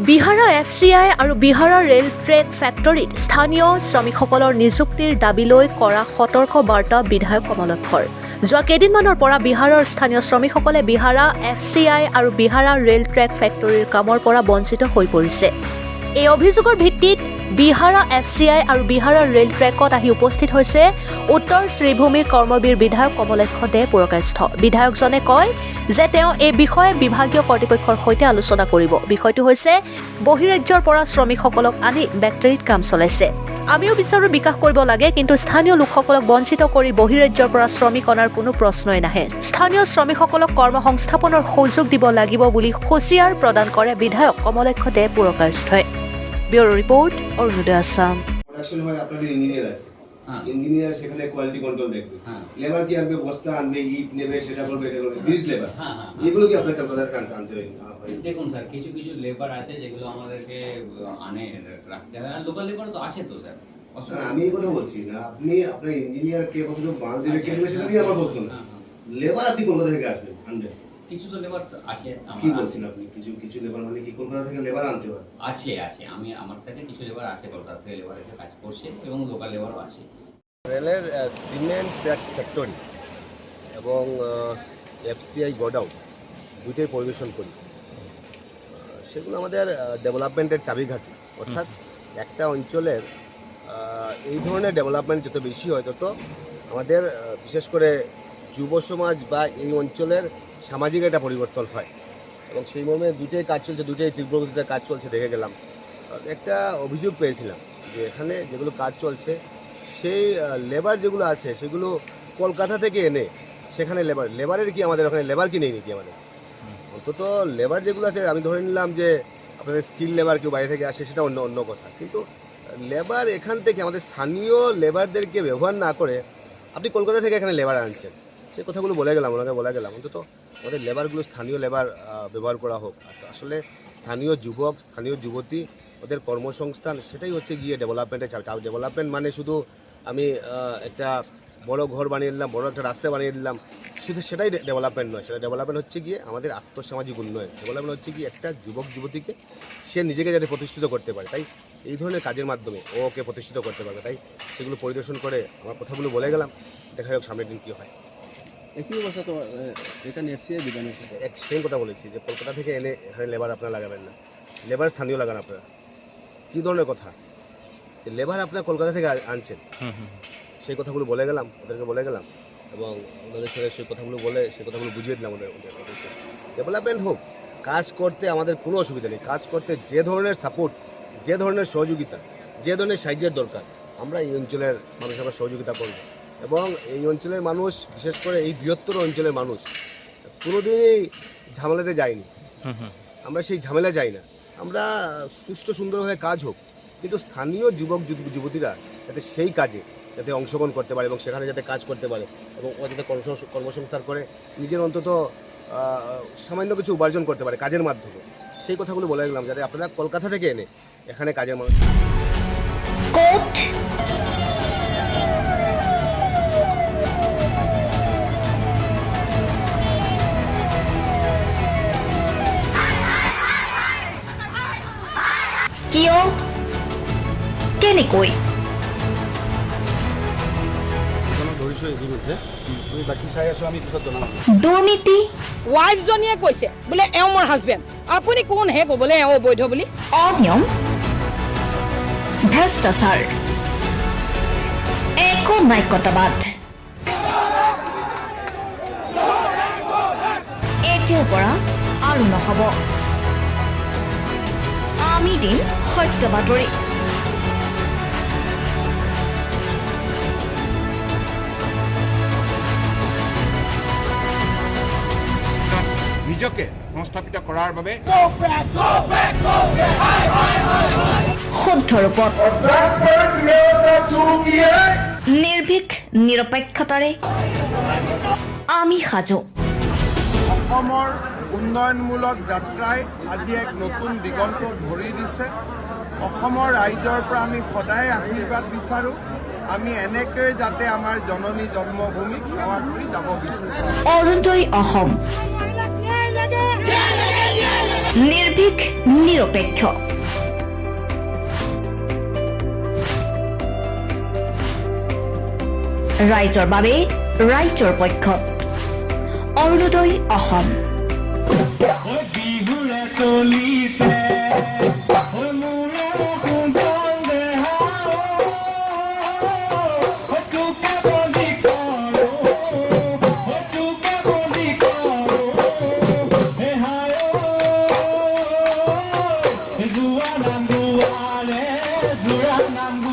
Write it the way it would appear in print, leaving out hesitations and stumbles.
Bihara FCI আৰু Bihara rail trek ফেক্টৰীত স্থানীয় শ্ৰমিকসকলৰ নিযুক্তিৰ দাবীলৈ কৰা সতৰ্ক বাৰ্তা বিধায়ক কমলক্ষৰ। যোৱা কেইদিনমানৰ পৰা বিহাৰৰ স্থানীয় শ্ৰমিকসকলে বিহাৰা FCI আৰু বিহাৰা ৰেল ট্ৰেক ফেক্টৰীৰ কামৰ পৰা বঞ্চিত হৈ পৰিছে। এই অভিযোগৰ ভিত্তিত বিহাৰা FCI আৰু বিহাৰা ৰেল ট্ৰেকত আহি উপস্থিত হৈছে উত্তৰ শ্ৰীভূমিৰ কৰ্মবীৰ বিধায়ক কমলক্ষ দে পুৰকাষ্ঠ। বিধায়কজনে কয় যে তেওঁ এই বিষয়ে বিভাগীয় কৰ্তৃপক্ষৰ সৈতে আলোচনা কৰিব। বিষয়টো হৈছে বহিৰাজ্যৰ পৰা শ্ৰমিকসকলক আনি বেটাৰীত কাম চলাইছে। আমিও বিচাৰো বিকাশ কৰিব লাগে, কিন্তু স্থানীয় লোকসকলক বঞ্চিত কৰি বহিৰাজ্যৰ পৰা শ্ৰমিক অনাৰ কোনো প্ৰশ্নই নাহে। স্থানীয় শ্ৰমিকসকলক কৰ্মসংস্থাপনৰ সুযোগ দিব লাগিব বুলি হুঁচিয়াৰ প্ৰদান কৰে বিধায়ক কমলক্ষ দে পুৰকাষ্ঠই। ব্যুরো রিপোর্ট অরুণোদয় আসাম। প্রোডাকশন হয় আপনাদের ইঞ্জিনিয়ার আছে, ইঞ্জিনিয়ার সেখানে কোয়ালিটি কন্ট্রোল দেখবে, লেবার কি আনবে, বস্তা আনবে, ইট নেবে, সেটা করবে, এটা করবে, দিস লেবার, এগুলো কি আপনাদের কলকাতায় আনতে হয়? দেখুন স্যার, কিছু কিছু লেবার আছে যেগুলো আমাদেরকে আনে রাখতে হয়, আর লোকাল লেবার তো আসে তো স্যার। আমি এই কথা বলছি না, আপনি আপনার ইঞ্জিনিয়ার কে কতটুকু মাল দেবে কে দেবে সেটা নিয়ে আমার প্রশ্ন না। লেবার আপনি কলকাতা থেকে আসবেন আনবেন, কিছু তো লেবার আছে। কি বলছেন আপনি? কিছু লেবার মানে কি কলকাতা থেকে লেবার আনতে হয়? আছে আছে, আমি আমার কাছে কিছু লেবার আছে, কলকাতা থেকে লেবার এসে কাজ করছে এবং লোকাল লেবারও আছে। রেলের সিমেন্ট ট্র্যাক ফ্যাক্টরি এবং FCI গোডাউন দুটোই পরিবেশন করি। সেগুলো আমাদের ডেভেলপমেন্টের চাবিঘাটি, অর্থাৎ একটা অঞ্চলের এই ধরনের ডেভেলপমেন্ট যত বেশি হয় তত আমাদের বিশেষ করে যুব সমাজ বা এই অঞ্চলের সামাজিক একটা পরিবর্তন হয়, এবং সেই মর্মে দুটোই কাজ চলছে, দুটোই তীব্র গতিতে কাজ চলছে। দেখে গেলাম, একটা অভিযোগ পেয়েছিলাম যে এখানে যেগুলো কাজ চলছে সেই লেবার যেগুলো আছে সেগুলো কলকাতা থেকে এনে সেখানে লেবারের কি আমাদের ওখানে লেবার কি নেই নাকি আমাদের? অন্তত লেবার যেগুলো আছে, আমি ধরে নিলাম যে আপনাদের স্কিল লেবার কেউ বাইরে থেকে আসে, সেটা অন্য কথা, কিন্তু লেবার এখান থেকে আমাদের স্থানীয় লেবারদেরকে ব্যবহার না করে আপনি কলকাতা থেকে এখানে লেবার আনছেন, সেই কথাগুলো বলে গেলাম, ওনাকে বলে গেলাম অন্তত আমাদের লেবারগুলো স্থানীয় লেবার ব্যবহার করা হোক। আসলে স্থানীয় যুবক, স্থানীয় যুবতী, ওদের কর্মসংস্থান, সেটাই হচ্ছে গিয়ে ডেভেলপমেন্টের চাবি। ডেভেলপমেন্ট মানে শুধু আমি একটা বড় ঘর বানিয়ে দিলাম, বড় একটা রাস্তা বানিয়ে দিলাম, শুধু সেটাই ডেভেলপমেন্ট নয়। সেটা ডেভেলপমেন্ট হচ্ছে গিয়ে আমাদের আর্থসামাজিক উন্নয়ন। ডেভেলপমেন্ট হচ্ছে গিয়ে একটা যুবক যুবতীকে সে নিজেকে যাতে প্রতিষ্ঠিত করতে পারে, তাই এই ধরনের কাজের মাধ্যমে ওকে প্রতিষ্ঠিত করতে পারবে। তাই সেগুলো পরিদর্শন করে আমার কথাগুলো বলে গেলাম, দেখা যাক সামনের দিন কী হয়। একই অবস্থা তো এখানে FCI বিধানে এক সেম কথা বলেছি যে কলকাতা থেকে এনে এখানে লেবার আপনারা লাগাবেন না, লেবার স্থানীয় লাগান আপনারা। কী ধরনের কথা? লেবার আপনারা কলকাতা থেকে আনছেন, সেই কথাগুলো বলে গেলাম, ওদেরকে বলে গেলাম, এবং ওদের সাথে সেই কথাগুলো বুঝিয়ে দিলাম ওদেরকে। ডেভেলপমেন্ট হোক, কাজ করতে আমাদের কোনো অসুবিধা নেই। কাজ করতে যে ধরনের সাপোর্ট, যে ধরনের সহযোগিতা, যে ধরনের সাহায্যের দরকার, আমরা এই অঞ্চলের মানুষ আমরা সহযোগিতা করব। এবং এই অঞ্চলের মানুষ, বিশেষ করে এই বৃহত্তর অঞ্চলের মানুষ কোনোদিনই ঝামেলাতে যায়নি। আমরা সেই ঝামেলা যাই না। আমরা সুষ্ঠু সুন্দরভাবে কাজ হোক, কিন্তু স্থানীয় যুবক যুবতীরা যাতে সেই কাজে যাতে অংশগ্রহণ করতে পারে এবং সেখানে যাতে কাজ করতে পারে এবং ওরা যাতে কর্মসংস্থান করে নিজের অন্তত সামান্য কিছু উপার্জন করতে পারে কাজের মাধ্যমে, সেই কথাগুলো বলে গেলাম, যাতে আপনারা কলকাতা থেকে এনে এখানে কাজের মানুষ। কিয় কেনেকৈ দুৰ্নীতি? ৱাইফজনীয়ে কৈছে বোলে এওঁ মোৰ হাজবেণ্ড, আপুনি কোন হে ক'বলৈ এওঁ অবৈধ বুলি? অনিয়ম, ভ্ৰষ্টাচাৰ, একো নায়কতাবাদ। এতিয়াৰ পৰা আৰু নহ'ব। আমি দিম সত্য বাতৰি। নিজকে সংস্থাপিত কৰাৰ বাবে শুদ্ধ ৰূপত নিৰ্ভীক নিৰপেক্ষতাৰে আমি সাজু। অসমৰ উন্নয়নমূলক যাত্ৰাই আজি এক নতুন দিগন্ত ভৰি দিছে। অসমৰ ৰাইজৰ পৰা আমি সদায় আশীৰ্বাদ বিচাৰোঁ। আমি এনেকৈ যাতে আমাৰ জননী জন্মভূমিক সেৱা কৰি যাব বিচাৰোঁ। অৰুণোদয় অসম, নিৰ্ভীক নিৰপেক্ষ ৰাইজৰ বাবে ৰাইজৰ পক্ষত অৰুণোদয় অসম Zuanam duale, zuanam